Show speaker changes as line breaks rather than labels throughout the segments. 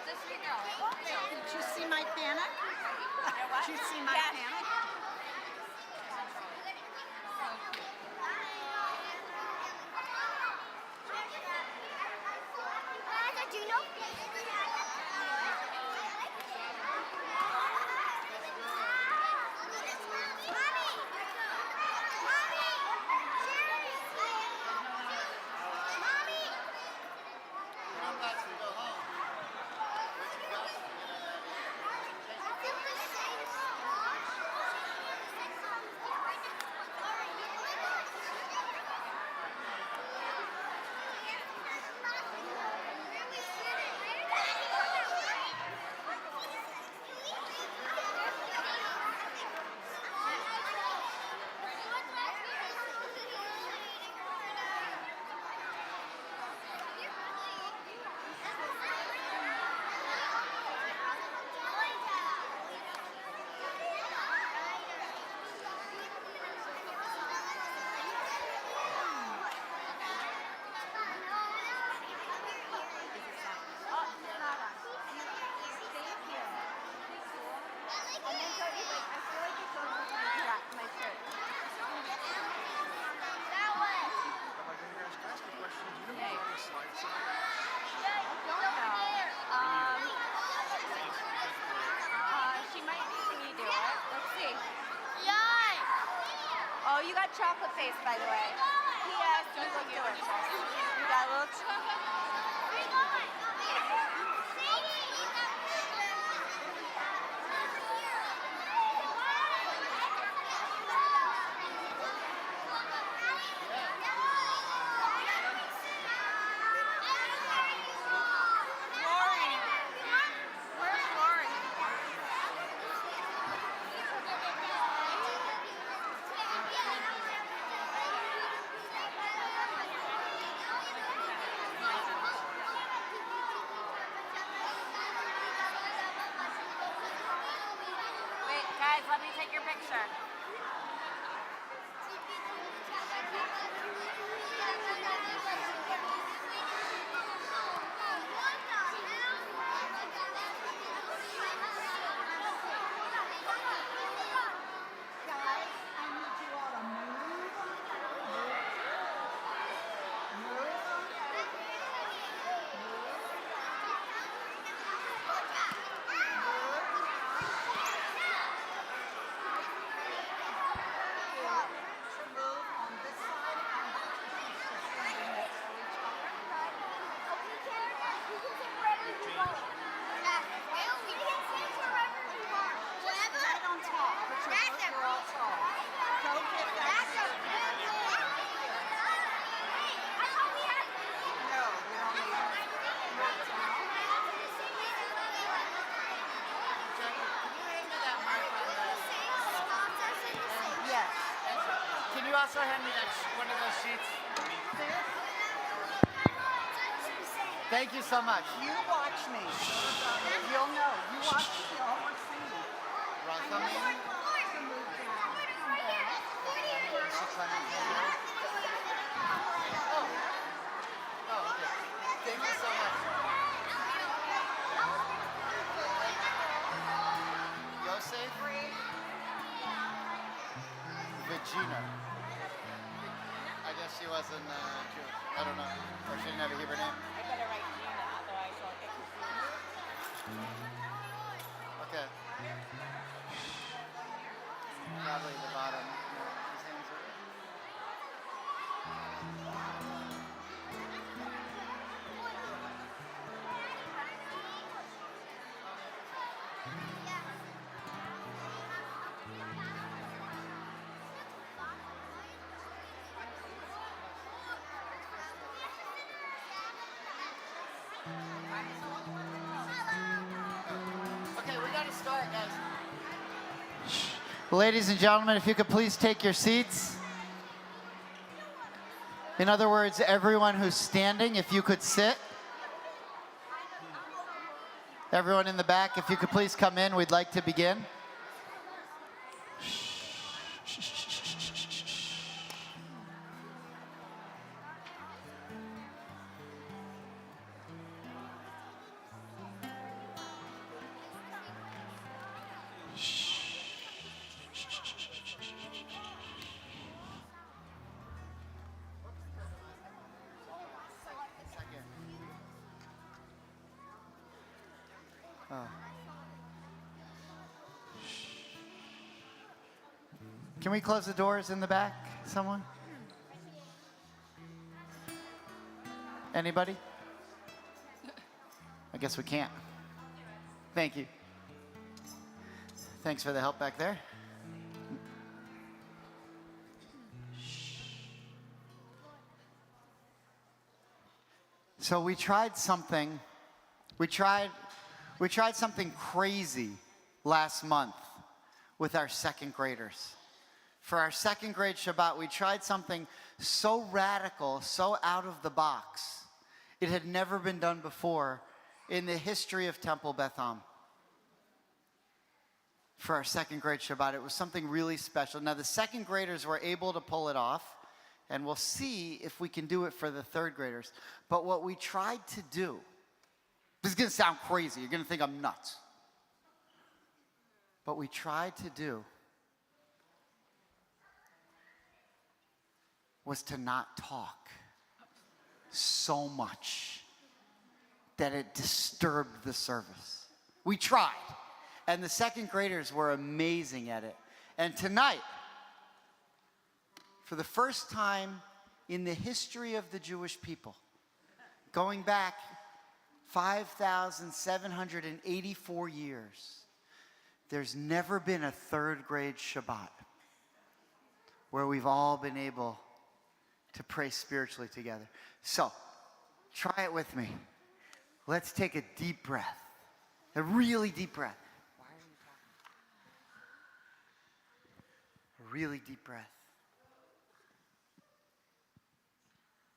Did you see my panic? Did you see my panic?
Do you know?
Oh, you got chocolate face, by the way. P.S. You look delicious. You got a little Guys, let me take your picture.
Can you also hand me one of those sheets? Thank you so much.
You watch me. You'll know. You watch me. You'll always see me.
Oh, okay. Thank you so much. Yosef? Regina. I guess she wasn't Jewish. I don't know. Or she didn't have a Hebrew name.
I better write Gina, otherwise I'll get confused.
Okay. Probably the bottom. His hands are... Okay, we gotta start, guys. Ladies and gentlemen, if you could please take your seats. In other words, everyone who's standing, if you could sit. Everyone in the back, if you could please come in, we'd like to begin.
Can we close the doors in the back, someone? Anybody? I guess we can't. Thank you. Thanks for the help back there. So we tried something. We tried something crazy last month with our second graders. For our second grade Shabbat, we tried something so radical, so out of the box. It had never been done before in the history of Temple Beth Am. For our second grade Shabbat, it was something really special. Now, the second graders were able to pull it off, and we'll see if we can do it for the third graders. But what we tried to do, this is going to sound crazy. You're going to think I'm nuts. What we tried to do was to not talk so much that it disturbed the service. We tried, and the second graders were amazing at it. And tonight, for the first time in the history of the Jewish people, going back 5,784 years, there's never been a third grade Shabbat where we've all been able to pray spiritually together. So, try it with me. Let's take a deep breath, a really deep breath. Why are you talking? A really deep breath.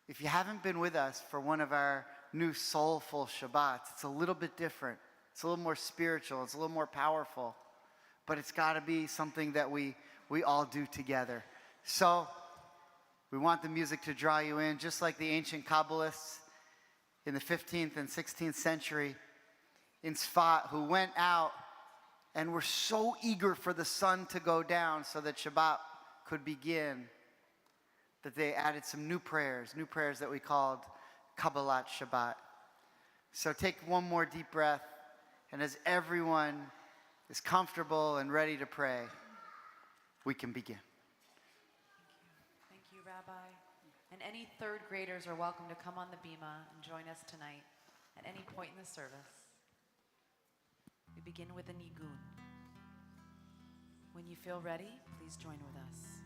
If you haven't been with us for one of our new soulful Shabbats, it's a little bit different. It's a little more spiritual. It's a little more powerful. But it's got to be something that we all do together. So, we want the music to draw you in, just like the ancient Kabbalists in the 15th and 16th century in Sfat, who went out and were so eager for the sun to go down so that Shabbat could begin, that they added some new prayers that we called Kabbalat Shabbat. So take one more deep breath, and as everyone is comfortable and ready to pray, we can begin.
Thank you, Rabbi. And any third graders are welcome to come on the bima and join us tonight at any point in the service. We begin with a nigun. When you feel ready, please join with us.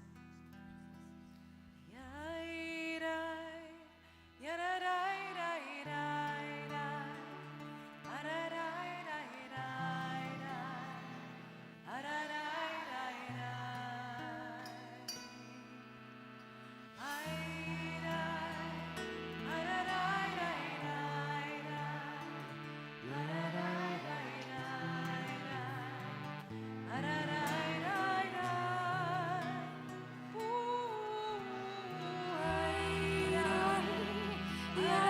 Yeah.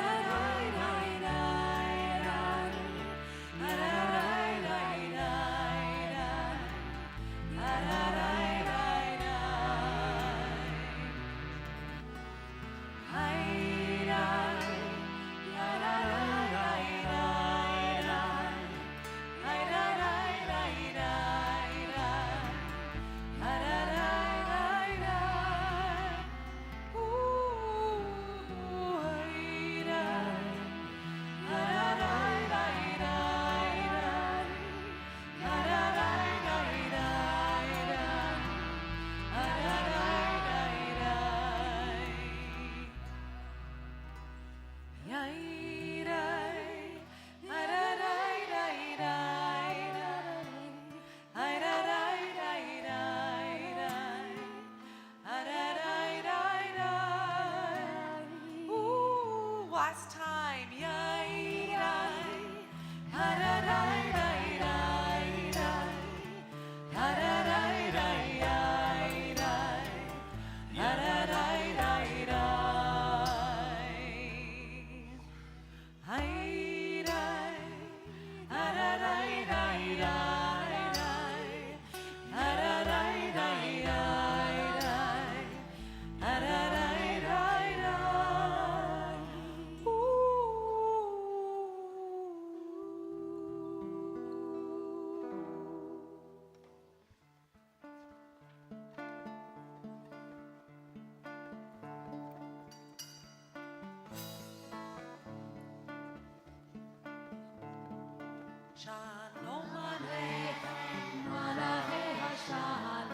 Shalom Aleichem, Malachei HaShalom,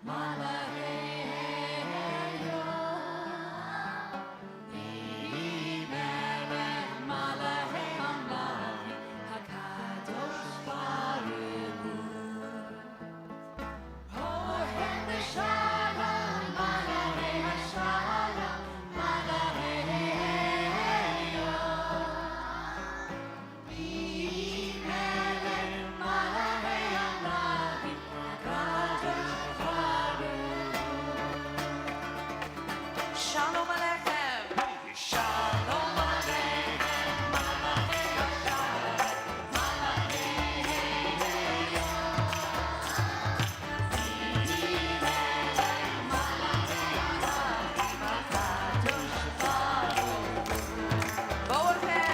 Malachei Shalom Aleichem. Shalom Aleichem. Malachei HaShalom. Malachei Bo'achem.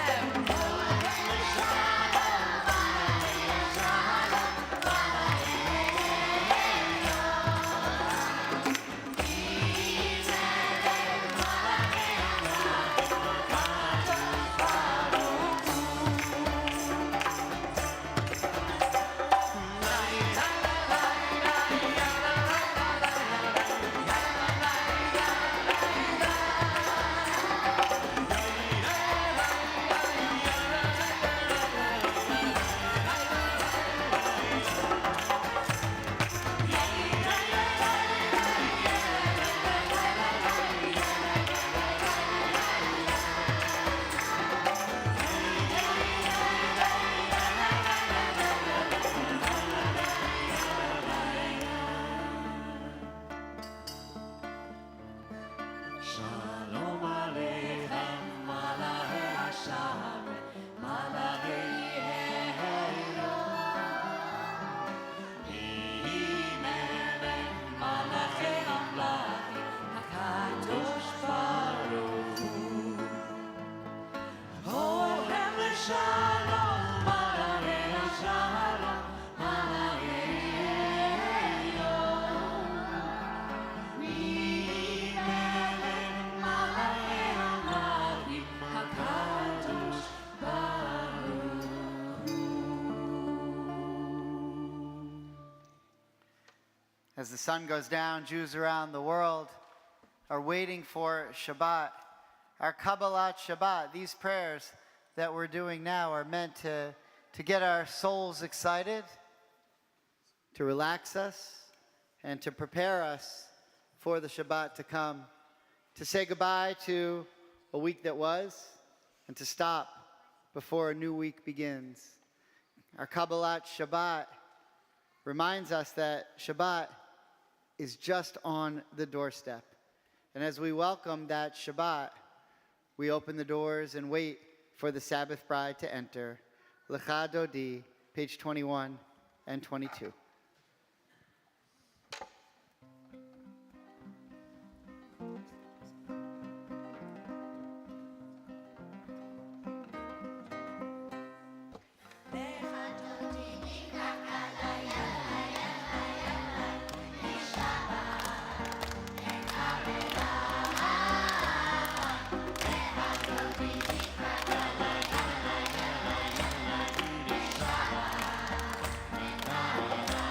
Shalom Aleichem, Malachei HaShalom, Malachei Melech, Malachei Amlachim, HaKadosh Baruch Hu. Bo'achem l'shalom, Malachei HaShalom, Malachei
As the sun goes down, Jews around the world are waiting for Shabbat. Our Kabbalat Shabbat, these prayers that we're doing now are meant to get our souls excited, to relax us, and to prepare us for the Shabbat to come, to say goodbye to a week that was, and to stop before a new week begins. Our Kabbalat Shabbat reminds us that Shabbat is just on the doorstep. And as we welcome that Shabbat, we open the doors and wait for the Sabbath bride to enter. Lecha Dodi, page 21 and 22.
Shabbat.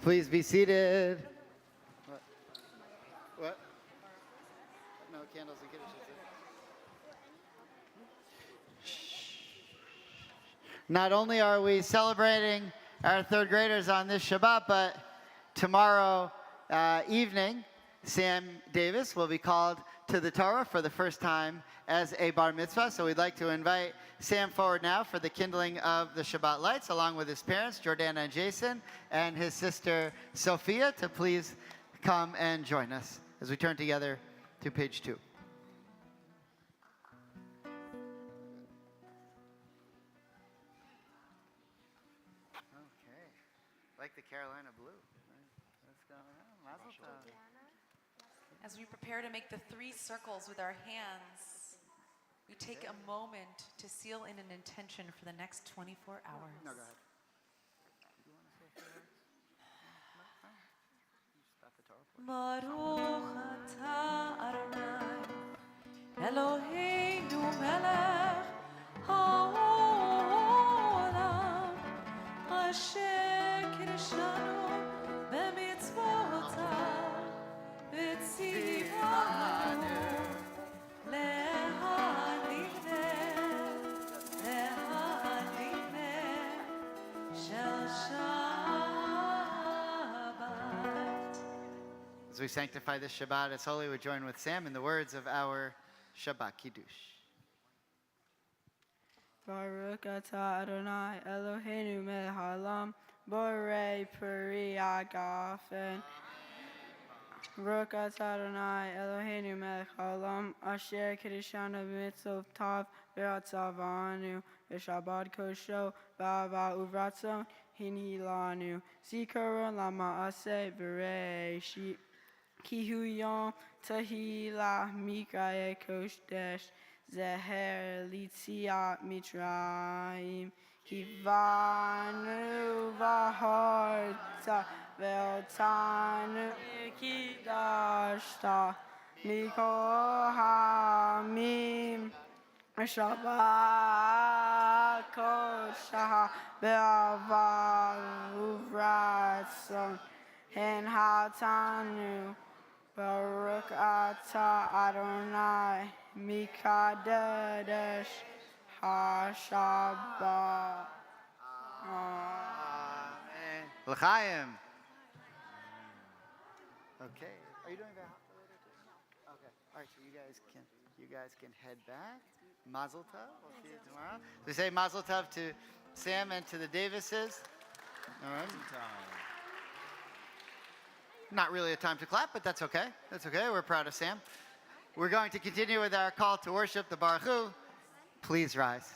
Please be seated.
What? No candles and kiddush.
Not only are we celebrating our third graders on this Shabbat, but tomorrow evening, Sam Davis will be called to the Torah for the first time as a bar mitzvah. So we'd like to invite Sam forward now for the kindling of the Shabbat lights, along with his parents, Jordana and Jason, and his sister, Sophia, to please come and join us as we turn together to page 2. Okay. Like the Carolina blue. What's going on? Mazel tov.
As we prepare to make the 3 circles with our hands, we take a moment to seal in an intention for the next 24 hours.
No, go ahead. Do you want to say a few words? Stop the Torah portion.
Baruch atah Adonai Eloheinu melech haolam asher kiddushanu b'mitzvotav v'tzivanu lehanifneh shel Shabbat.
As we sanctify this Shabbat as holy, we join with Sam in the words of our Shabbat Kiddush.
Baruch atah Adonai Eloheinu melech haolam borei peri agafen. Baruch atah Adonai Eloheinu melech haolam asher kiddushanu b'mitzvotav v'ratzavanu v'shabbat kosho v'ava uvratzon hinilanu zikaron lama'aseh v'reishi ki hu yom tefilah mikayeh kodesh zeher litziat mitzrayim kivanu v'harta ve'otanu kidashta mikol ha'amim Shabbat kosha be'ava uvratzon hen hatanu Baruch atah Adonai mikadesh ha-Shabbat.
Amen. L'chaim. Okay. Are you doing that later too? Okay. All right. So you guys can head back. Mazel tov. We'll see you tomorrow. So we say mazel tov to Sam and to the Davises. All right. Not really a time to clap, but that's okay. That's okay. We're proud of Sam. We're going to continue with our call to worship, the Baruch Hu. Please rise.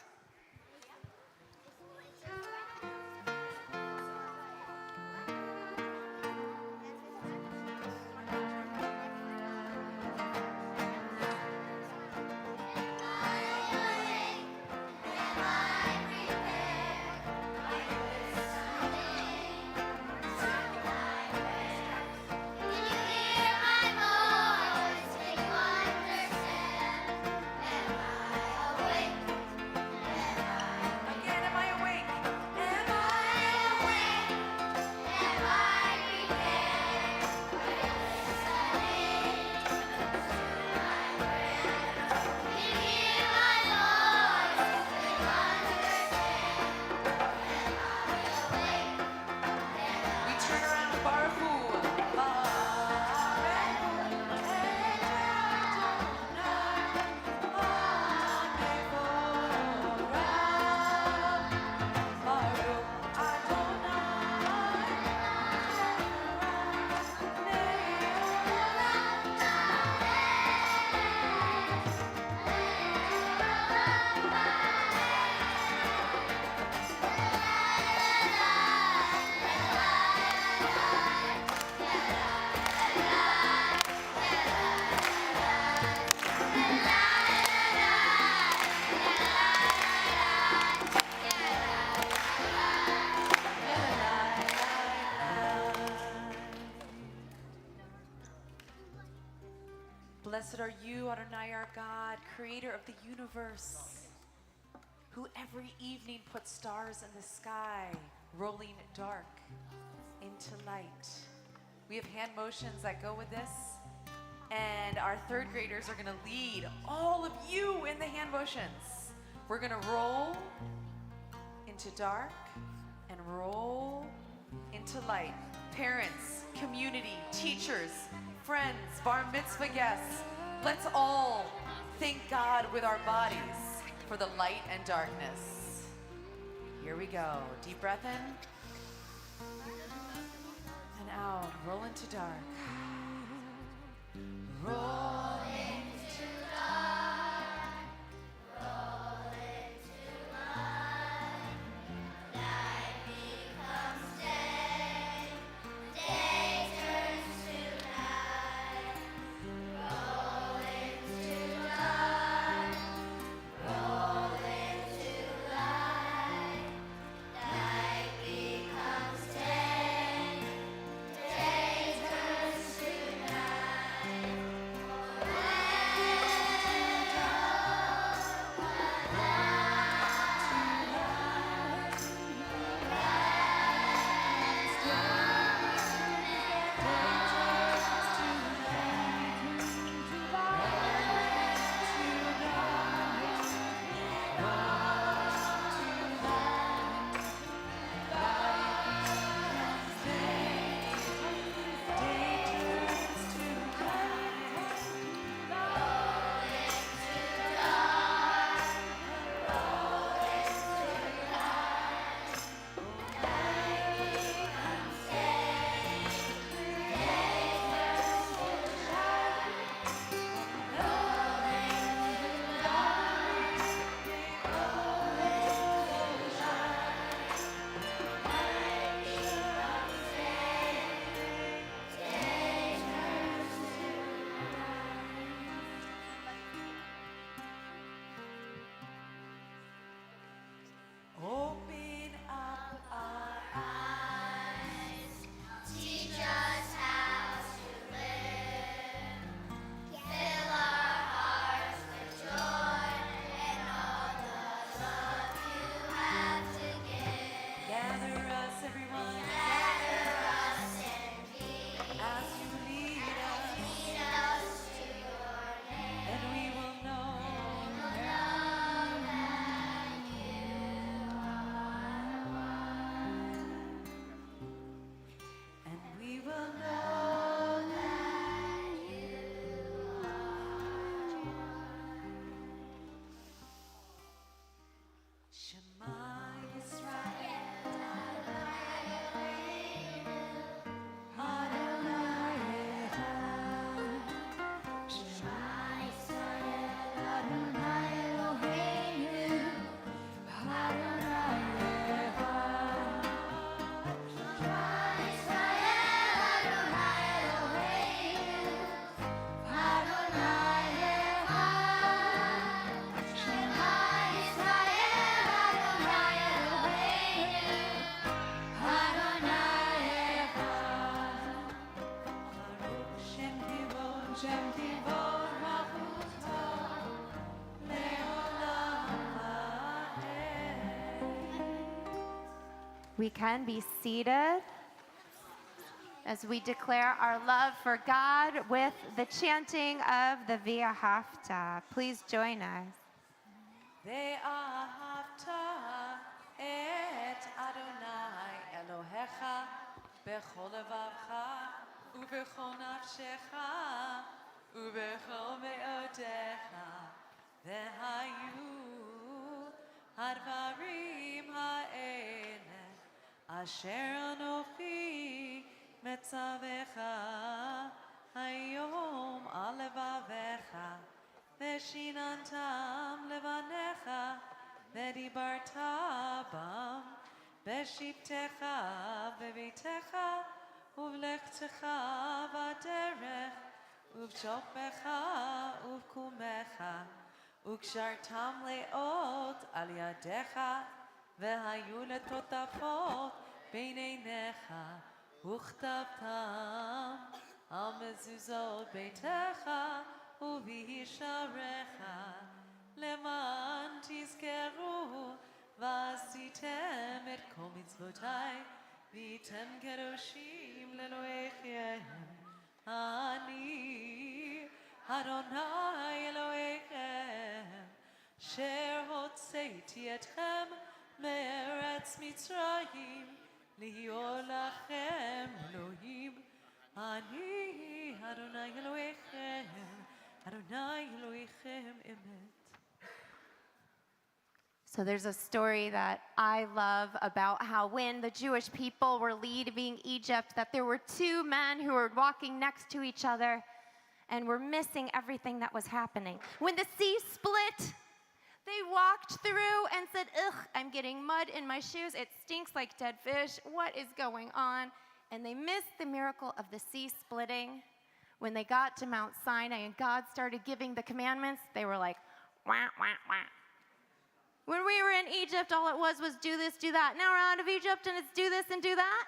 Blessed are you, Adonai, our God, creator of the universe, who every evening puts stars in the sky, rolling dark into light. We have hand motions that go with this, and our third graders are going to lead all of you in the hand motions. We're going to roll into dark and roll into light. Parents, community, teachers, friends, bar mitzvah guests, let's all thank God with our bodies for the light and darkness. Here we go. Deep breath in and out. Roll into dark. Roll into dark. Roll into light. Night becomes day. Day turns to night. Roll into dark. Roll into light. Night becomes day. Day turns to night. Open up our eyes, teach us how to live, fill our hearts with joy and all the love you have to give. Gather us, everyone, gather us indeed, as you lead us to your name, and we will know. And we will know that you are. Shema Yisrael, Adonai Echad. Shema Yisrael, Adonai Eloheinu, Adonai Echad.
We can be seated as we declare our love for God with the chanting of the Via Hafta. Please join us.
ואהבת את אדוני אלוהיך בכל לבבך ובכל נפשך ובכל מאודיך. והיו הדברים האלה אשר אנוכי מצווך היום על לבביך. ושיננתם לבניך, ודיברת בם, בשבתך בביתך, ובלכתך בדרך, ובשוכבך ובקומך, וקשרתם לאות על ידיך, והיו לטוטפות בין עיניך, וכתבתם על מזוזות ביתך, ובישעריך, למען תזכרו ועשיתם את כל מצוותיי ויתם קדושים לאלוהיכם. אני אדוני אלוהיכם, אשר הוצאתי אתכם מארץ מצרים, להיות לכם אלוהים. אני אדוני אלוהיכם, אדוני אלוהיכם אמת.
So there's a story that I love about how when the Jewish people were leaving Egypt, that there were two men who were walking next to each other and were missing everything that was happening. When the sea split, they walked through and said, ugh, I'm getting mud in my shoes. It stinks like dead fish. What is going on? And they missed the miracle of the sea splitting. When they got to Mount Sinai and God started giving the commandments, they were like, wah, wah, wah. When we were in Egypt, all it was do this, do that. Now we're out of Egypt and it's do this and do that.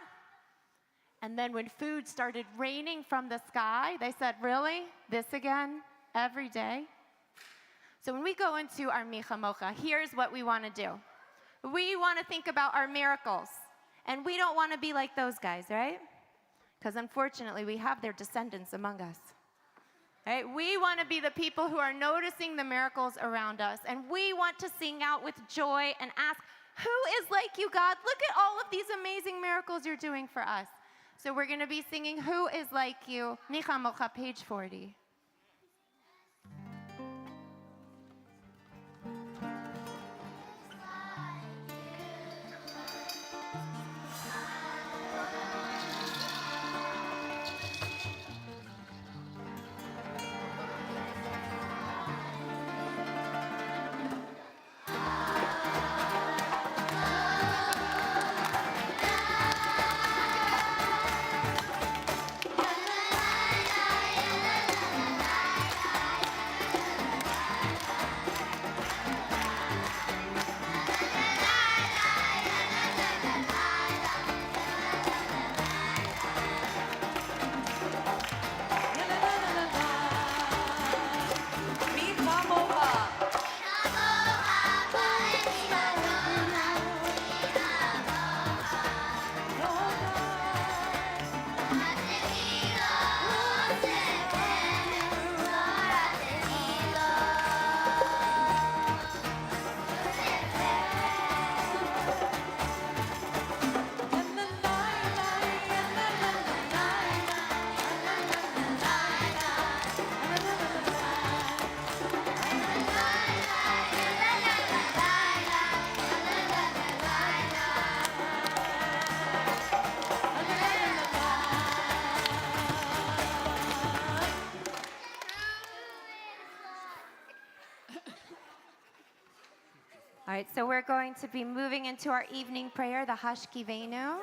And then when food started raining from the sky, they said, really? This again? Every day? So when we go into our Micha Mocha, here's what we want to do. We want to think about our miracles. And we don't want to be like those guys, right? Because unfortunately, we have their descendants among us. Right? We want to be the people who are noticing the miracles around us. And we want to sing out with joy and ask, who is like you, God? Look at all of these amazing miracles you're doing for us. So we're going to be singing, Who is Like You? Micha Mocha, page 40. All right, so we're going to be moving into our evening prayer, the Hashkivenu.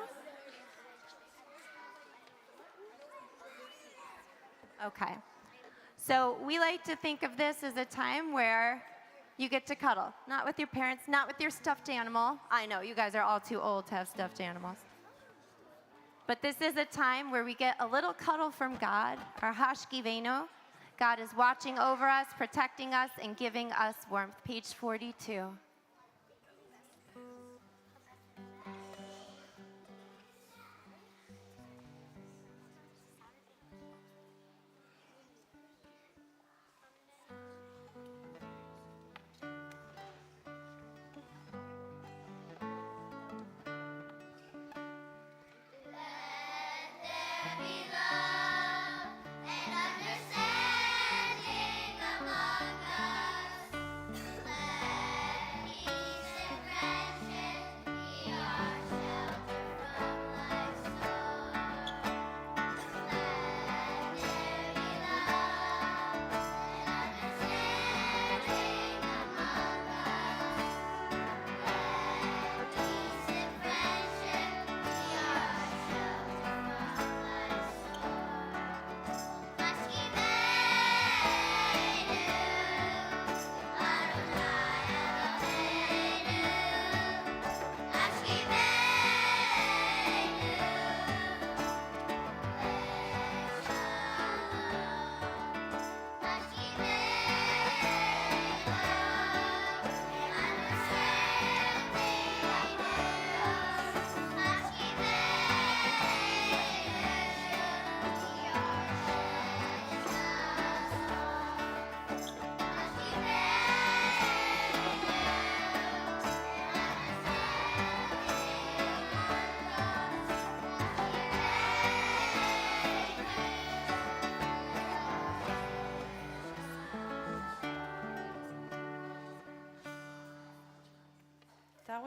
Okay, so we like to think of this as a time where you get to cuddle, not with your parents, not with your stuffed animal. I know, you guys are all too old to have stuffed animals. But this is a time where we get a little cuddle from God, our Hashkivenu. God is watching over us, protecting us, and giving us warmth. Page 42.
Understanding among us. Let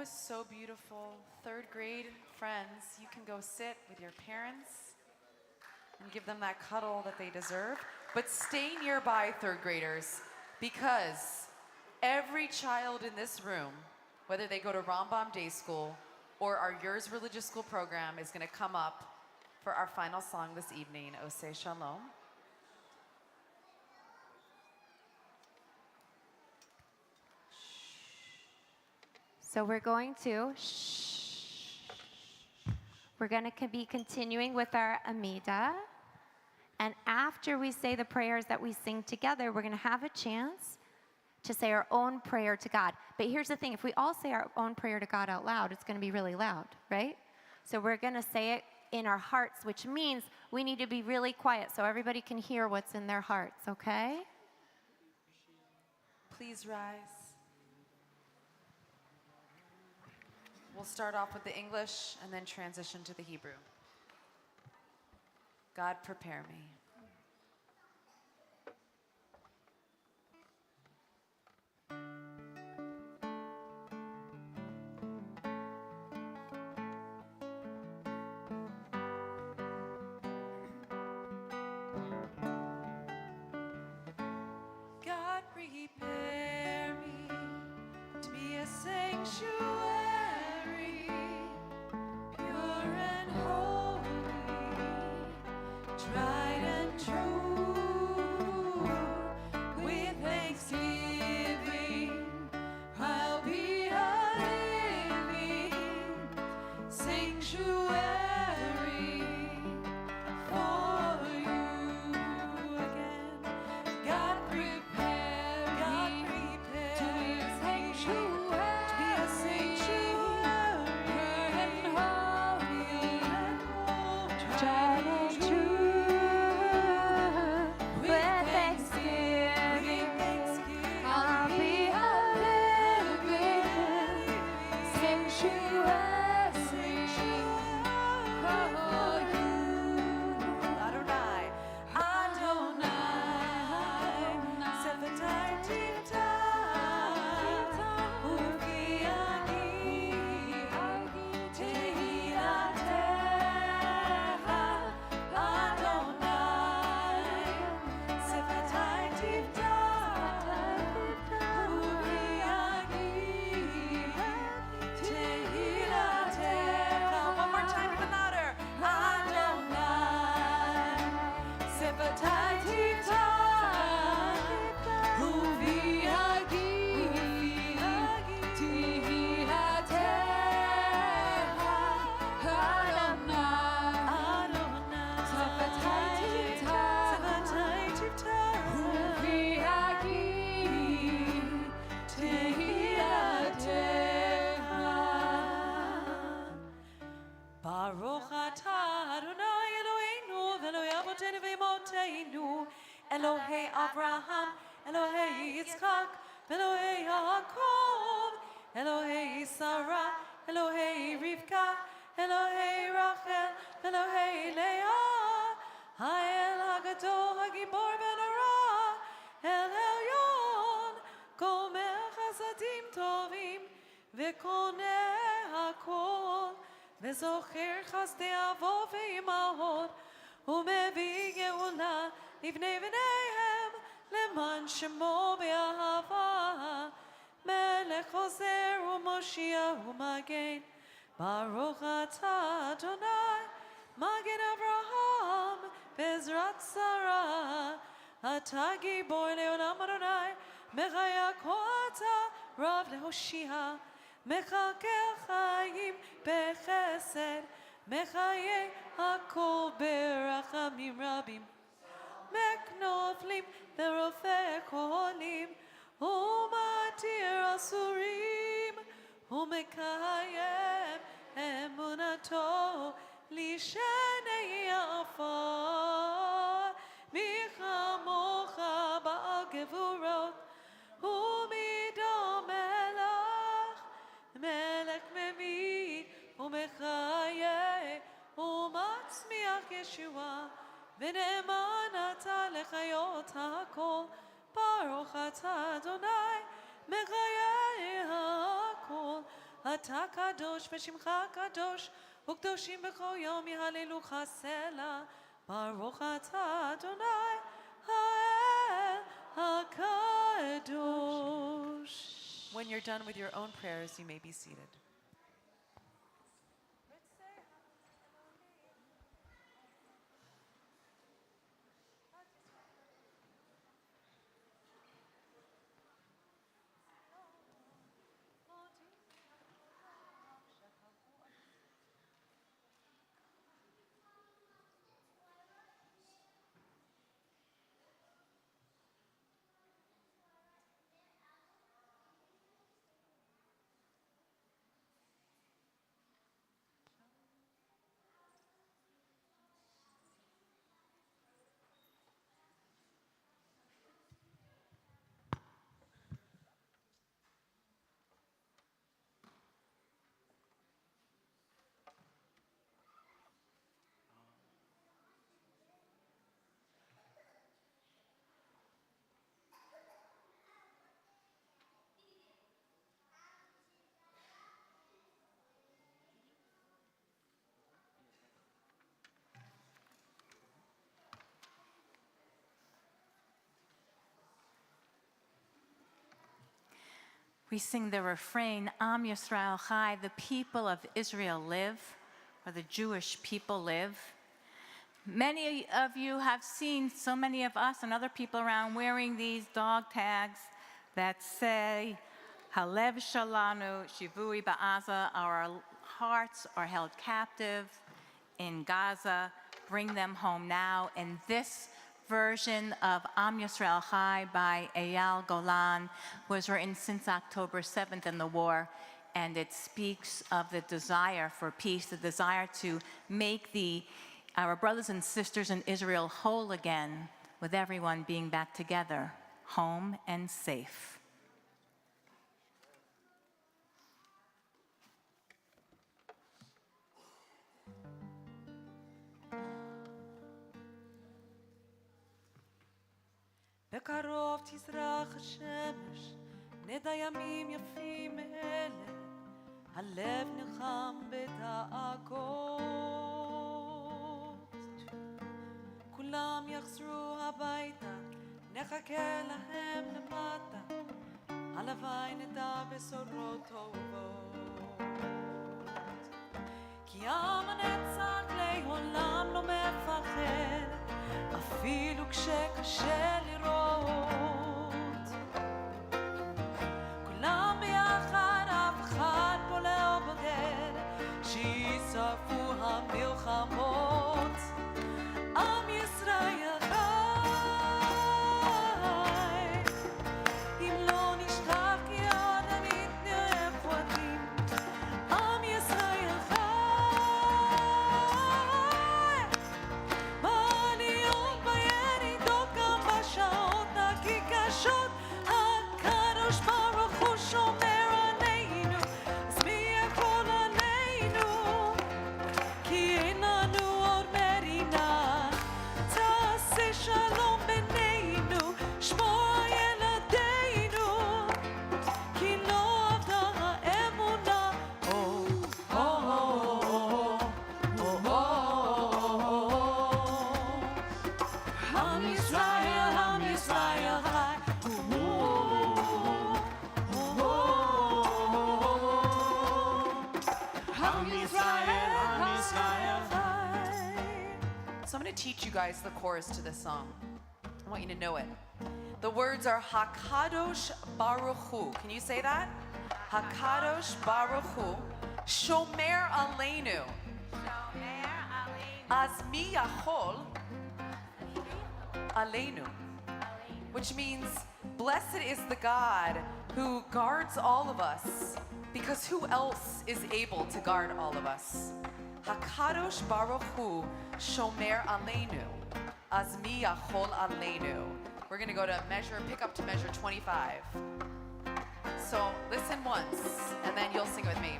was so beautiful. Third grade friends, you can go sit with your parents and give them that cuddle that they deserve. But stay nearby, third graders, because every child in this room, whether they go to Rambam Day School or our Yours Religious School program, is going to come up for our final song this evening, Oseh Shalom.
So we're going to be continuing with our Amida. And after we say the prayers that we sing together, we're going to have a chance to say our own prayer to God. But here's the thing, if we all say our own prayer to God out loud, it's going to be really loud, right? So we're going to say it in our hearts, which means we need to be really quiet so everybody can hear what's in their hearts, okay?
Please rise. We'll start off with the English and then transition to the Hebrew. God, prepare me. God, prepare me to be a sanctuary, pure and holy, tried and true. With thanksgiving, I'll be a living sanctuary for you again. God prepare me to be a sanctuary, pure and holy, tried and true. With thanksgiving, I'll be a living sanctuary for you. Adonai, Adonai, Sefetai Tiftai, Ufi Ani, Tehilatecha. Adonai, Sefetai Tiftai, Ufi Ani, Tehilatecha. One more time, even louder. Adonai, Sefetai Tiftai, Ufi Ani, Tehilatecha. Adonai, Sefetai Tiftai, Ufi Ani, Tehilatecha. Baruch atah Adonai Eloheinu v'Elokei Avotenu v'Imotenu, Elohei Avraham, Elohei Yitzchak, v'Elohei Yaakov, Elohei Sarah, Elohei Rivka, Elohei Rachel, v'Elohei Leah, Ha'el Hagadol Hagibor v'Nora, El Elyon, Gomer Chasadim Tovim, v'Koneh Hakol, וזוכר חסדי אבו ואימהות, ומביא גאולה לבני בניהם, למען שמו באהבה. מלך עוזר ומושיע ומגן, ברוך אתה אדוני, מגן אברהם בעזרת שרה. אתה גיבור לעולם אדוני, מחיה כה אתה רב להושיע. מכלכל חיים בחסד, מחיה הכל ברחמים רבים. מקנופלים ורופא חולים, ומתיר אסורים, ומקיים אמונתו לשני עפר. מי כמוך בעל גבורות, ומדום מלך ממית ומחיה ומצמיח ישועה, ונאמן אתה לחיות הכל. ברוך אתה אדוני מחיה הכל. אתה קדוש ושמך קדוש, וקדושים בכל יום יהללוך סלע. ברוך אתה אדוני האל הקדוש. When you're done with your own prayers, you may be seated.
We sing the refrain, Am Yisrael Chai, the people of Israel live, or the Jewish people live. Many of you have seen so many of us and other people around wearing these dog tags that say, Halev Shalanu Shivui Ba'aza, our hearts are held captive in Gaza, bring them home now. And this version of Am Yisrael Chai by Eyal Golan was written since October 7th in the war, and it speaks of the desire for peace, the desire to make our brothers and sisters in Israel whole again, with everyone being back together, home and safe.
בקרוב תזרח השמש, נדע ימים יפים אלה, הלב נחם בדאגות. כולם יחזרו הביתה, נחכה להם למטה, הלוואי נדע בשורות טובות. כי עם הנצח לעולם לא מפחד, אפילו כשקשה לראות. כולם ביחד, אף אחד פה לא בוגד, שישרפו המלחמות. עם ישראל חי, אם לא נשכח כי עוד נהיה פרטים. עם ישראל חי, הקדוש ברוך הוא שומר עלינו, אז מי יכול עלינו? כי אין לנו עוד מדינה. תעשה שלום בינינו, שמור על ילדינו, כי לא עבדה האמונה. עם ישראל, עם ישראל חי. So I'm going to teach you guys the chorus to this song. I want you to know it. The words are Hakadosh Baruch Hu. Can you say that? Hakadosh Baruch Hu. Shomer Aleinu. Az mi yachol Aleinu. Which means, blessed is the God who guards all of us, because who else is able to guard all of us? Hakadosh Baruch Hu Shomer Aleinu, Az mi yachol Aleinu. We're going to go to pick up to measure 25. So listen once, and then you'll sing with me.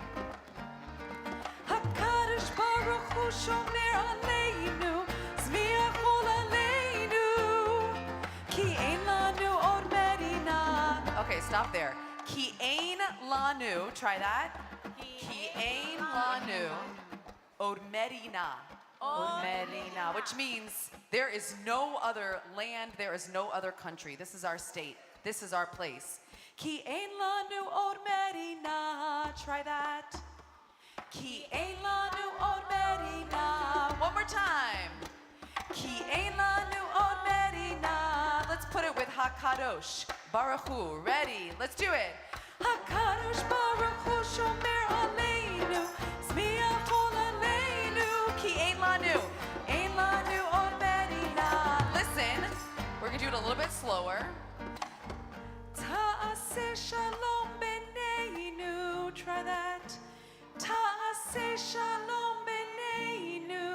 Hakadosh Baruch Hu Shomer Aleinu, Az mi yachol Aleinu, ki ein lanu od medina. Okay, stop there. Ki ein lanu, try that. ein lanu od medina. Od medina, which means there is no other land, there is no other country. This is our state. This is our place. Ki ein lanu od medina. Try that. Ki ein lanu od medina. One more time. Ki ein lanu od medina. Let's put it with HaKadosh Baruch Hu. Ready? Let's do it. HaKadosh Baruch Hu shomer aleinu. Zmiach kol aleinu. Ki ein lanu. Ein lanu od medina. Listen, we're going to do it a little bit slower. Ta'aseh shalom beneinu. Try that. Ta'aseh shalom beneinu.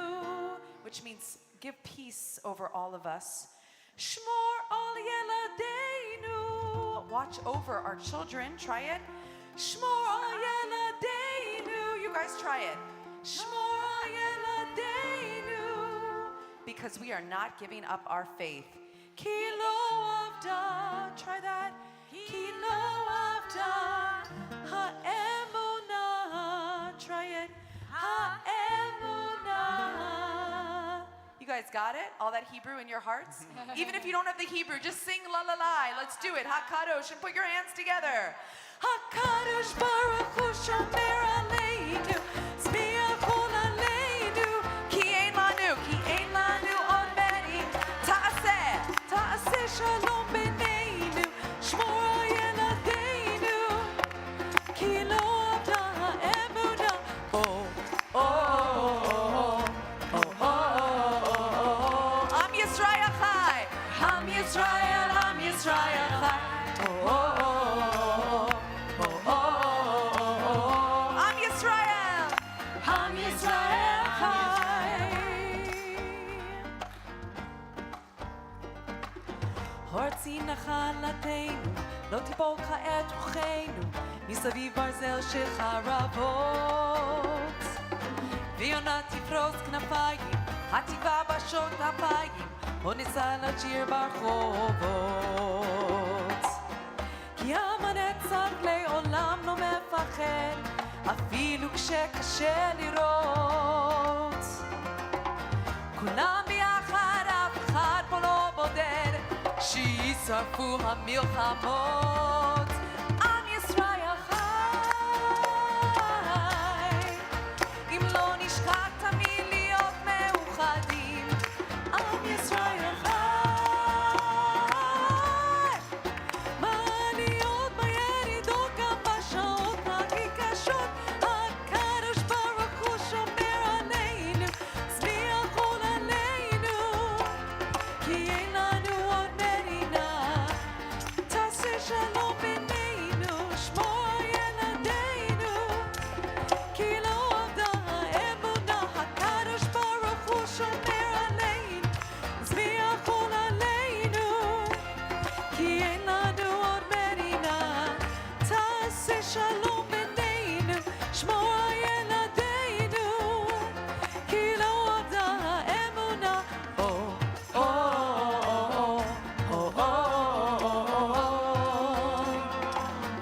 Which means give peace over all of us. Shmor al yeladeinu. Watch over our children. Try it. Shmor al yeladeinu. You guys try it. Shmor al yeladeinu. Because we are not giving up our faith. Ki lo avda. Try that. Ki lo avda. Ha'emunah. Try it. Ha'emunah. You guys got it? All that Hebrew in your hearts? Even if you don't have the Hebrew, just sing la la la. Let's do it. HaKadosh, and put your hands together. HaKadosh Baruch Hu shomer aleinu. Zmiach kol aleinu. Ki ein lanu od medi. Ta'aseh shalom beneinu. Shmor al yeladeinu. Ki lo avda ha'emunah. Oh, oh, oh, oh, oh, oh. Am Yisrael chai. Am Yisrael chai. Oh, oh, oh, oh, oh, oh. Am Yisrael chai. Hortzi נחלתנו, לא תיפול כעת רוחנו, מסביב ברזל של חרבות. ויונה תפרוס כנפיים, התקווה בשוט אפיים, בוא ניסע לשיר ברחובות. כי עם הנצח לעולם לא מפחד, אפילו כשקשה לראות. כולם ביחד, אף אחד פה לא בודד, שישרפו המלחמות. עם ישראל חי, אם לא נשכח תמיד להיות מאוחדים. עם ישראל חי, בעליות בירידות גם בשעות הכי קשות. הקדוש ברוך הוא שומר עלינו, צמיח כל עלינו, כי אין לנו עוד מדינה. תעשה שלום בינינו, שמור על ילדינו, כי לא אבדה האמונה. הקדוש ברוך הוא שומר עלינו, צמיח כל עלינו, כי אין לנו עוד מדינה. תעשה שלום בינינו, שמור על ילדינו, כי לא אבדה האמונה.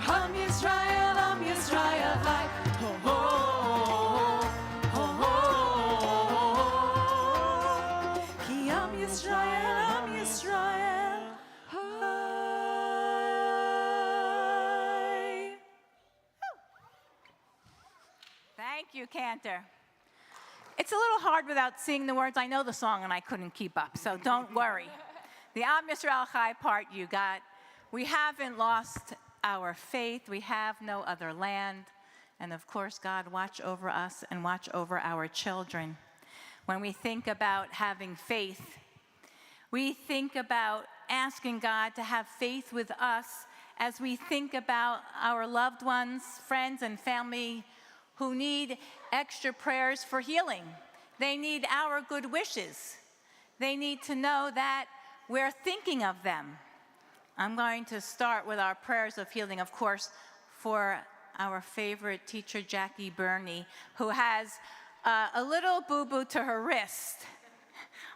עם ישראל חי. כי עם ישראל חי.
Thank you, Cantor. It's a little hard without seeing the words. I know the song and I couldn't keep up, so don't worry. The Am Yisrael Chai part you got. We haven't lost our faith. We have no other land. And of course, God, watch over us and watch over our children. When we think about having faith, we think about asking God to have faith with us as we think about our loved ones, friends, and family who need extra prayers for healing. They need our good wishes. They need to know that we're thinking of them. I'm going to start with our prayers of healing, of course, for our favorite teacher, Jackie Burney, who has a little boo-boo to her wrist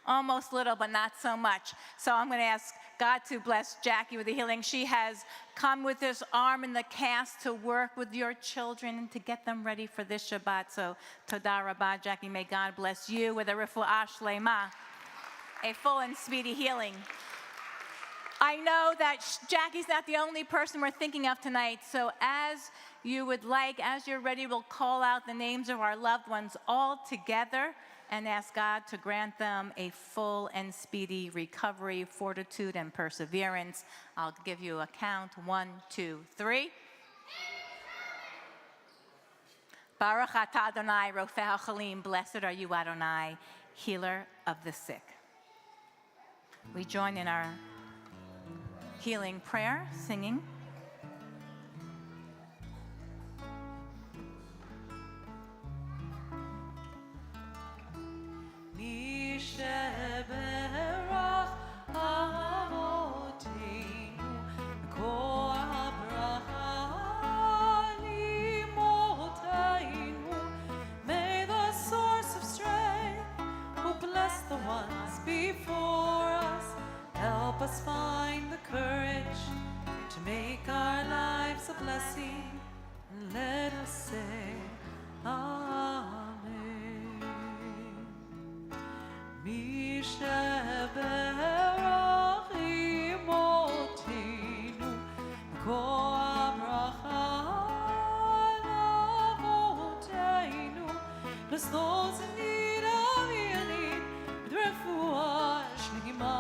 almost little, but not so much. So I'm going to ask God to bless Jackie with the healing. She has come with this arm in the cast to work with your children and to get them ready for this Shabbat. So toda rabah, Jackie, may God bless you with a refuah shlema, a full and speedy healing. I know that Jackie's not the only person we're thinking of tonight, so as you would like, as you're ready, we'll call out the names of our loved ones all together and ask God to grant them a full and speedy recovery, fortitude, and perseverance. I'll give you a count. 1, 2, 3. Baruch atah Adonai, Rofeh HaChalim. Blessed are you, Adonai, healer of the sick. We join in our healing prayer, singing.
May the source of strength, who bless the ones before us, help us find the courage to make our lives a blessing, and let us say Amen. Mi sheberach imotinu, ko abracha lavoteinu. Bless those in need of healing with refuah shlema,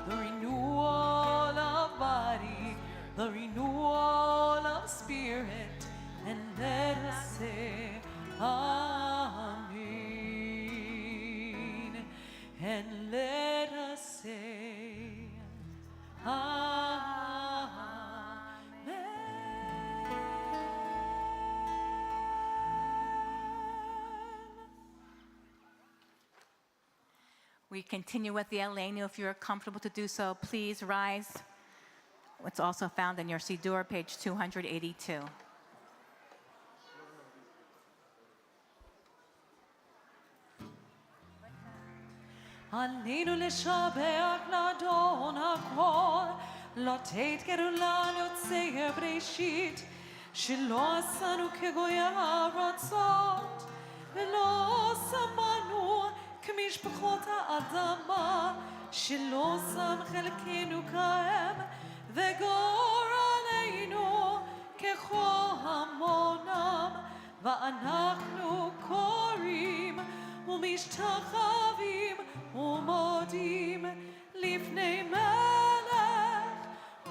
the renewal of body, the renewal of spirit, and let us say Amen, and let us say
We continue with the Elenu. If you're comfortable to do so, please rise. It's also found in your Siddur, page 282.
עלינו לשבח לאדון הכל, לתת גדולה ליוצר בראשית, שלא עשנו כגויי הארצות, ולא שמנו כמשפחות האדמה, שלא שם חלקנו כהם, וגורלנו כחומונם, ואנחנו קוראים ומשתחווים ומודים לפני מלך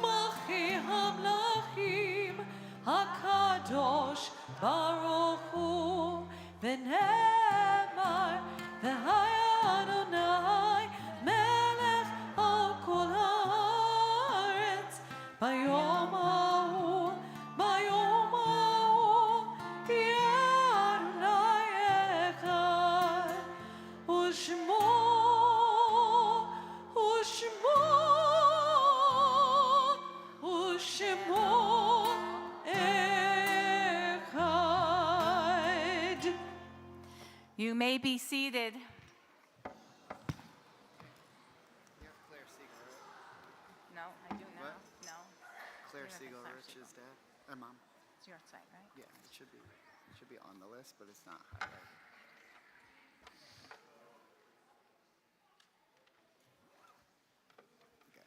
מלכי המלכים הקדוש ברוך הוא, ונאמר והיה אדוני מלך על כל הארץ ביום ההוא, ביום ההוא יהיה אדוני אחד, ושמו אחד.
You may be seated.
You have Claire Siegel, right?
No, I do now.
What?
No,
Claire
Yeah,
Siegel,
Claire
Rich's dad. Mom.
it's your site, right?
Yeah, it should be. It should be on the list, but it's not highlighted. Okay.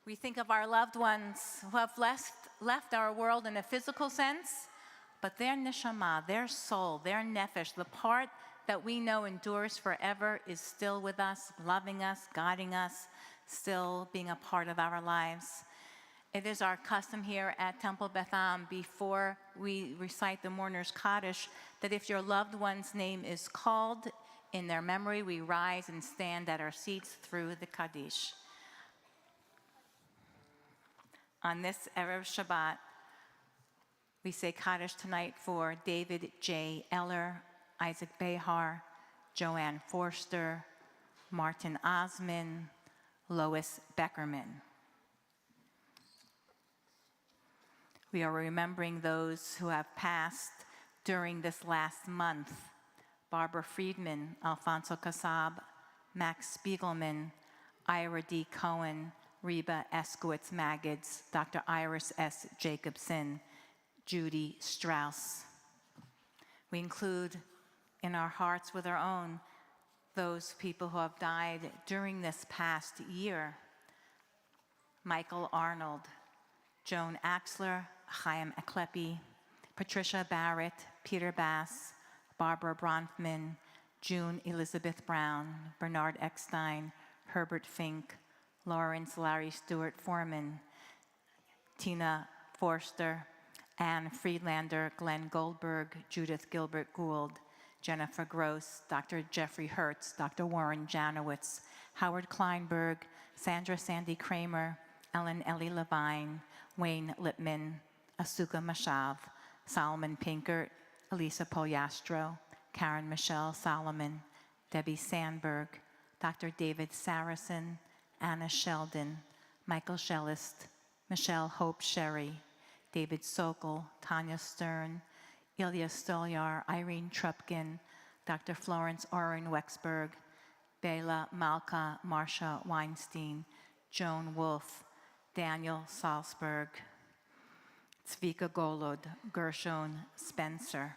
We think of our loved ones who have left our world in a physical sense, but their neshama, their soul, their nefesh, the part that we know endures forever, is still with us, loving us, guiding us, still being a part of our lives. It is our custom here at Temple Beth Am, before we recite the mourner's Kaddish, that if your loved one's name is called in their memory, we rise and stand at our seats through the Kaddish. On this Erev Shabbat, we say Kaddish tonight for David J. Eller, Isaac Behar, Joanne Forster, Martin Osman, Lois Beckerman. We are remembering those who have passed during this last month, Barbara Friedman, Alfonso Casab, Max Spiegelman, Ira D. Cohen, Reba Eskowitz Maggots, Dr. Iris S. Jacobson, Judy Strauss. We include in our hearts with our own those people who have died during this past year. Michael Arnold, Joan Axler, Chaim Eklepi, Patricia Barrett, Peter Bass, Barbara Bronfman, June Elizabeth Brown, Bernard Eckstein, Herbert Fink, Lawrence Larry Stewart Foreman, Tina Forster, Anne Friedlander, Glenn Goldberg, Judith Gilbert Gould, Jennifer Gross, Dr. Jeffrey Hertz, Dr. Warren Janowitz, Howard Kleinberg, Sandra Sandy Kramer, Ellen Ellie Levine, Wayne Lippman, Asuka Mashav, Solomon Pinkert, Elisa Polyastro, Karen Michelle Solomon, Debbie Sandberg, Dr. David Saracen, Anna Sheldon, Michael Schellist, Michelle Hope Sherry, David Sokol, Tanya Stern, Ilya Stolyar, Irene Trupkin, Dr. Florence Oren Wexberg, Bela Malka, Marsha Weinstein, Joan Wolf, Daniel Salzberg, Zvika Golod, Gershon Spencer.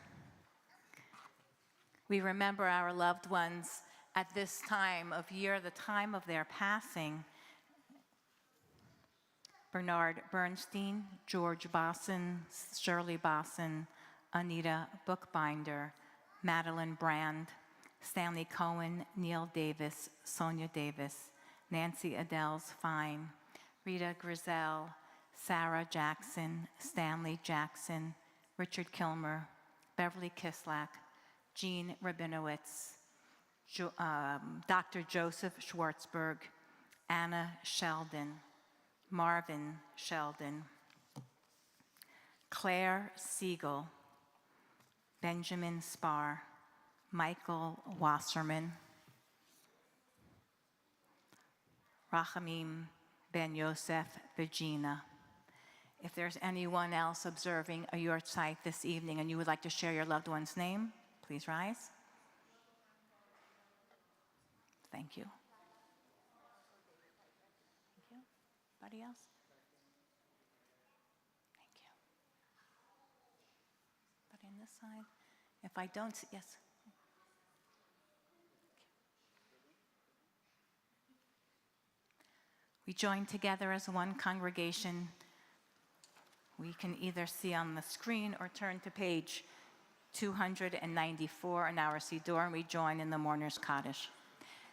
We remember our loved ones at this time of year, the time of their passing. Bernard Bernstein, George Bosson, Shirley Bosson, Anita Bookbinder, Madeline Brand, Stanley Cohen, Neil Davis, Sonia Davis, Nancy Adels Fine, Rita Grizel, Sarah Jackson, Stanley Jackson, Richard Kilmer, Beverly Kislak, Jean Rabinowitz, Dr. Joseph Schwartzberg, Anna Sheldon, Marvin Sheldon, Claire Siegel, Benjamin Spar, Michael Wasserman, Rachamim Ben Yosef Virginia. If there's anyone else observing a yahrzeit this evening and you would like to share your loved one's name, please rise. Thank you. Thank you. Anybody else? Thank you. Anybody on this side? If I don't, yes. We join together as one congregation. We can either see on the screen or turn to page 294 in our Siddur, and we join in the Mourner's Kaddish.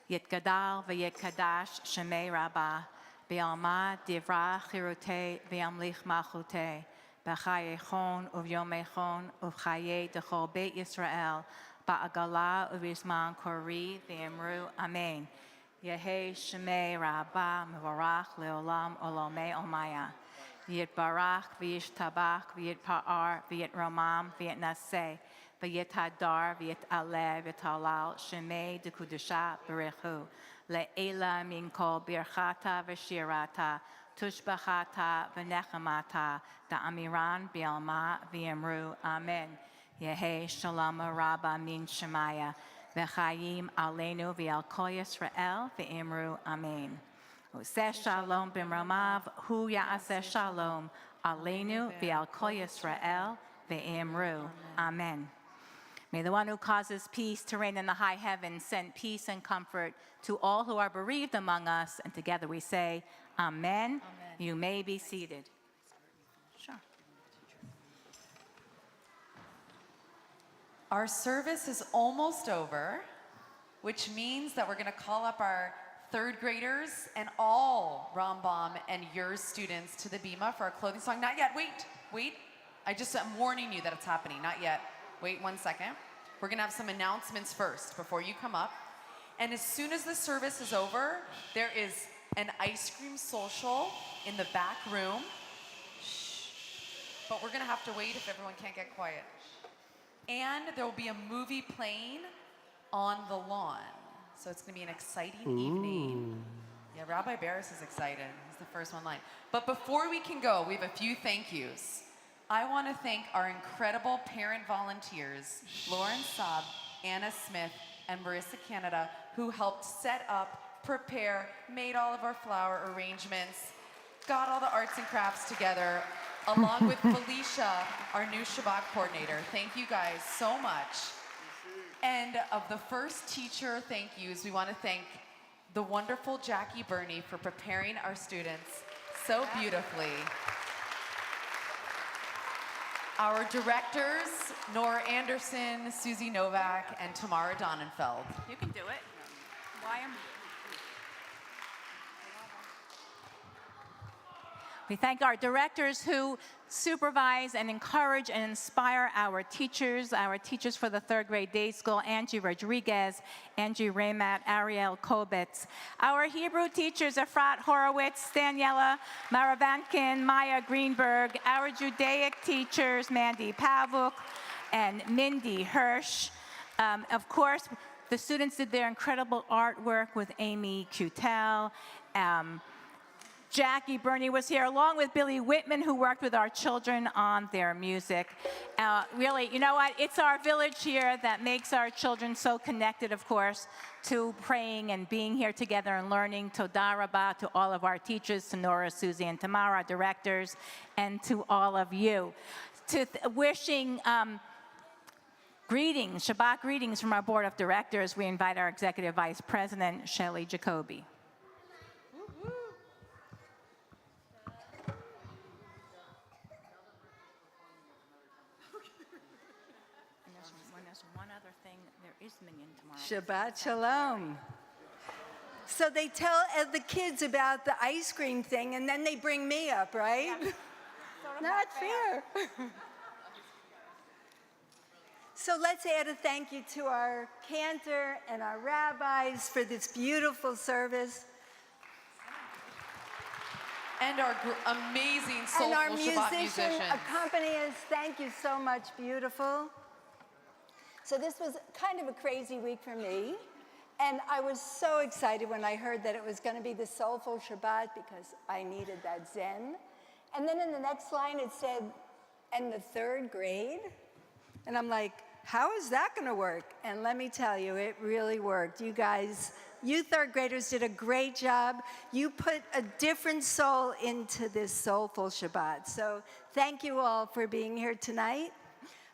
Yitgadal v'yitkadash shemei rabbah, b'alma divra chirutei v'yamlich malchutei, b'chayechon uv'yomechon uv'chayei dechol beit Yisrael, ba'agala uv'izman kori v'yemru amen. Yehei shemei rabbah mevarach leolam olamei omaya. Yitbarach v'yishtabach v'yitpa'ar v'yitromam v'yitnaseh v'yithadar v'yitaleh v'yitalal shemei dekudusha berechu le'ela min kol birchata v'shirata tushbachata v'nechamata da'amiran b'alma v'yemru amen. Yehei shalom rabba min shemaya v'chayim aleinu v'al kol Yisrael v'yemru amen. Oseh shalom b'mramav hu ya'aseh shalom aleinu v'al kol Yisrael v'yemru amen. May the one who causes peace to reign in the high heavens send peace and comfort to all who are bereaved among us. And together we say, Amen. Amen. You may be seated. Sure.
Our service is almost over, which means that we're going to call up our third graders and all Rambam and yours students to the bima for our clothing song. Not yet. Wait. I'm warning you that it's happening. Not yet. Wait 1 second. We're going to have some announcements first before you come up. And as soon as the service is over, there is an ice cream social in the back room. Shh. But we're going to have to wait if everyone can't get quiet. And there will be a movie playing on the lawn. So it's going to be an exciting evening. Yeah, Rabbi Barris is excited. He's the first one line. But before we can go, we have a few thank yous. I want to thank our incredible parent volunteers, Lauren Saab, Anna Smith, and Marissa Canada, who helped set up, prepare, made all of our flower arrangements, got all the arts and crafts together, along with Felicia, our new Shabbat coordinator. Thank you guys so much. And of the first teacher thank yous, we want to thank the wonderful Jackie Burney for preparing our students so beautifully. Our directors, Nora Anderson, Susie Novak, and Tamara Donenfeld.
You can do it. Why am We thank our directors who supervise and encourage and inspire our teachers for the third grade day school, Angie Rodriguez, Angie Raymat, Ariel Kobitz. Our Hebrew teachers, Efrat Horowitz, Daniela Maravankin, Maya Greenberg. Our Judaic teachers, Mandy Pavuk and Mindy Hirsch. Of course, the students did their incredible artwork with Amy Cutel. Jackie Burney was here, along with Billy Whitman, who worked with our children on their music. Really, you know what? It's our village here that makes our children so connected, of course, to praying and being here together and learning. Toda Rabah to all of our teachers, to Nora, Susie, and Tamara, directors, and to all of you. Wishing greetings, Shabbat greetings from our board of directors. We invite our executive vice president, Shelley Jacoby. One other thing, there is minyan tomorrow.
Shabbat Shalom. So they tell the kids about the ice cream thing, and then they bring me up, right?
Yeah.
Not fair. So let's add a thank you to our cantor and our rabbis for this beautiful service.
And our amazing soulful
And our
Shabbat musicians.
accompany us. Thank you so much, beautiful. So this was kind of a crazy week for me. And I was so excited when I heard that it was going to be the Soulful Shabbat because I needed that Zen. And then in the next line it said, and the third grade. And I'm like, how is that going to work? And let me tell you, it really worked. You guys, you third graders did a great job. You put a different soul into this Soulful Shabbat. So thank you all for being here tonight.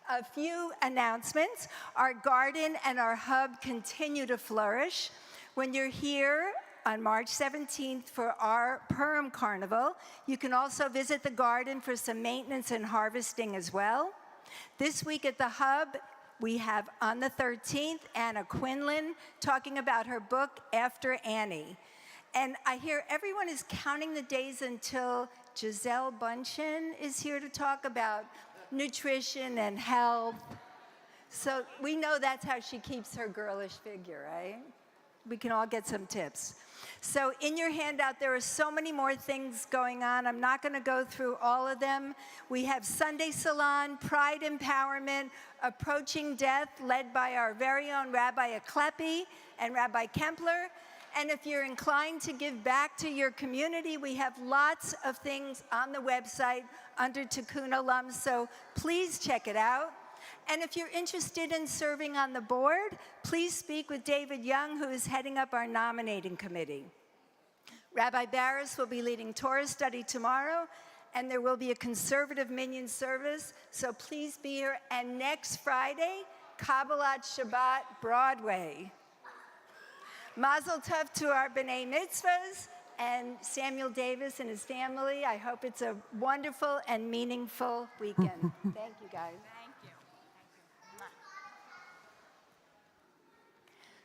A few announcements. Our garden and our hub continue to flourish. When you're here on March 17th for our Purim Carnival, you can also visit the garden for some maintenance and harvesting as well. This week at the hub, we have on the 13th, Anna Quinlan talking about her book, After Annie. And I hear everyone is counting the days until Giselle Bundchen is here to talk about nutrition and health. So we know that's how she keeps her girlish figure, right? We can all get some tips. So in your handout, there are so many more things going on. I'm not going to go through all of them. We have Sunday Salon, Pride Empowerment, Approaching Death, led by our very own Rabbi Aklepi and Rabbi Kempler. And if you're inclined to give back to your community, we have lots of things on the website under Tikkun Olam, so please check it out. And if you're interested in serving on the board, please speak with David Young, who is heading up our nominating committee. Rabbi Barris will be leading Torah study tomorrow, and there will be a conservative minyan service, so please be here. And next Friday, Kabbalat Shabbat Broadway. Mazel tov to our B'nai Mitzvahs and Samuel Davis and his family. I hope it's a wonderful and meaningful weekend. Thank you, guys.
Thank you.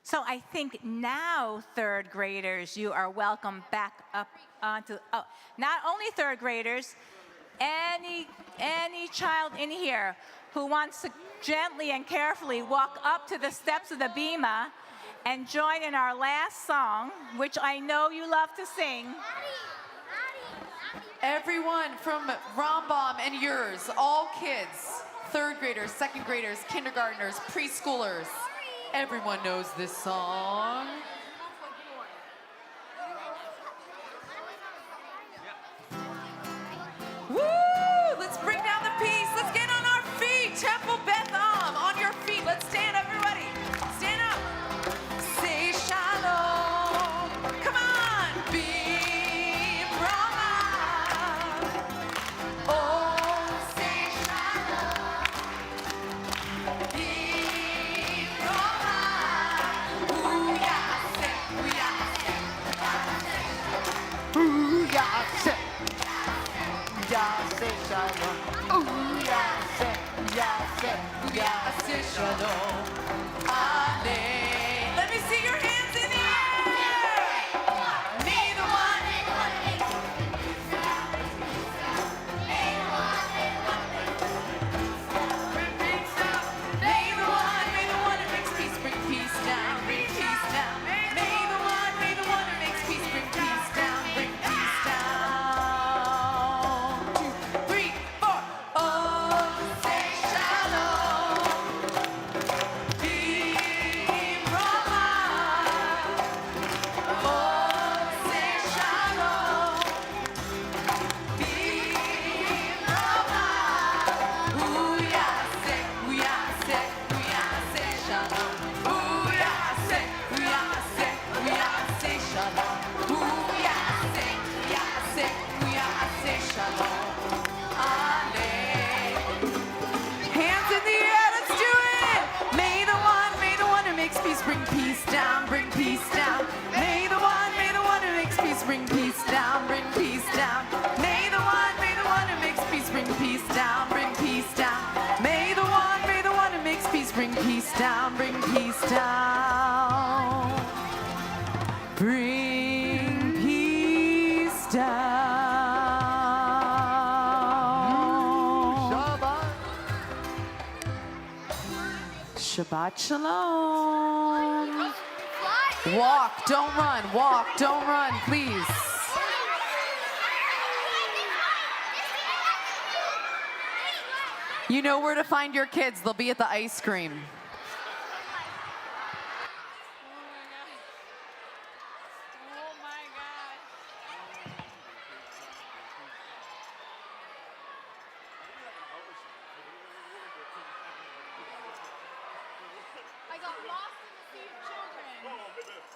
So I think now, third graders, you are welcome back up onto, not only third graders, any child in here who wants to gently and carefully walk up to the steps of the bima and join in our last song, which I know you love to sing.
Everyone from Rambam and yours, all kids, third graders, second graders, kindergartners, preschoolers, everyone knows this song. Woo! Let's bring down the peace. Let's get on our feet. Temple Beth Am, on your feet. Let's stand, everybody. shalom. Amen. Let me see your hands in the air. May the one, may the one who makes peace bring peace down, bring peace down. May the one who makes peace bring peace down, bring peace down. 2, 3, 4. Oh, say shalom. Bimrocha. Oh, say shalom. Bimrocha. Uyase, uyase, uyase shalom. Uyase, uyase, uyase shalom. Uyase, uyase, uyase shalom. Amen. Hands in the air, let's do it. May the one who makes peace bring peace down, bring peace down. May the one who makes peace bring peace down, bring peace down. May the one who makes peace bring peace down, bring peace down. May the one who makes peace bring peace down, bring peace down. Bring peace down. Shabbat shalom. Walk, don't run. Walk, don't run, please. You know where to find your kids. They'll be at the ice cream.
I got lost in the sea of children.